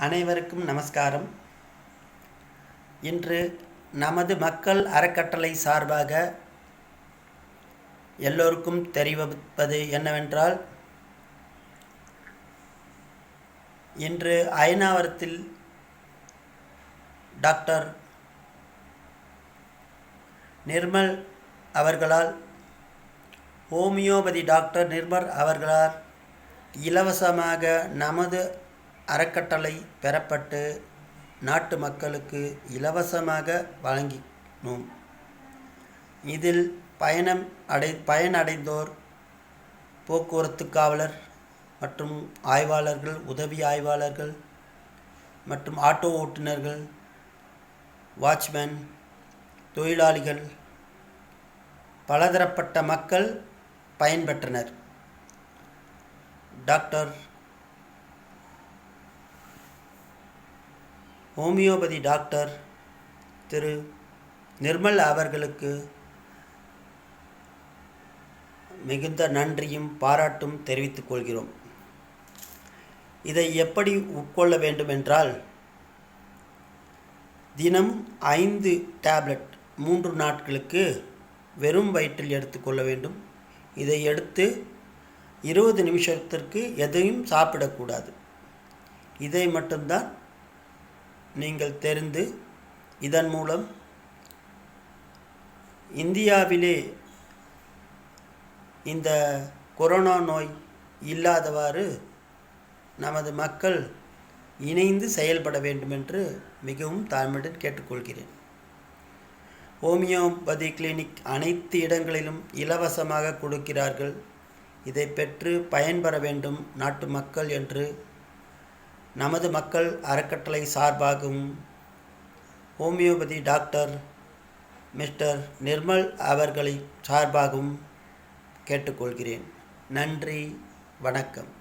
அனைவருக்கும் நமஸ்காரம். இன்று நமது மக்கள் அறக்கட்டளை சார்பாக எல்லோருக்கும் தெரிவிப்பது என்னவென்றால், இன்று அயனாவரத்தில் டாக்டர் நிர்மல் அவர்களால் ஹோமியோபதி டாக்டர் நிர்மல் அவர்களால் இலவசமாக நமது அறக்கட்டளை பெறப்பட்டு நாட்டு மக்களுக்கு இலவசமாக வழங்கினோம். இதில் பயனடைந்தோர் போக்குவரத்து காவலர் மற்றும் ஆய்வாளர்கள், உதவி ஆய்வாளர்கள் மற்றும் ஆட்டோ ஓட்டுநர்கள், வாட்ச்மேன், தொழிலாளிகள், பலதரப்பட்ட மக்கள் பயன்பெற்றனர். டாக்டர் ஹோமியோபதி டாக்டர் திரு நிர்மல் அவர்களுக்கு மிகுந்த நன்றியும் பாராட்டும் தெரிவித்துக் கொள்கிறோம். இதை எப்படி உட்கொள்ள வேண்டும் என்றால், தினம் 5 டேப்லெட் 3 நாட்களுக்கு வெறும் வயிற்றில் எடுத்துக்கொள்ள வேண்டும். இதை எடுத்து 20 நிமிஷத்திற்கு எதையும் சாப்பிடக்கூடாது. இதை மட்டும்தான் நீங்கள் தெரிந்து, இதன் மூலம் இந்தியாவிலே இந்த கொரோனா நோய் இல்லாதவாறு நமது மக்கள் இணைந்து செயல்பட வேண்டும் என்று மிகவும் தாழ்மையுடன் கேட்டுக்கொள்கிறேன். ஹோமியோபதி கிளினிக் அனைத்து இடங்களிலும் இலவசமாக கொடுக்கிறார்கள். இதை பெற்று பயன்பெற வேண்டும் நாட்டு மக்கள் என்று நமது மக்கள் அறக்கட்டளை சார்பாகவும் ஹோமியோபதி டாக்டர் மிஸ்டர் நிர்மல் அவர்களை சார்பாகவும் கேட்டுக்கொள்கிறேன். நன்றி, வணக்கம்.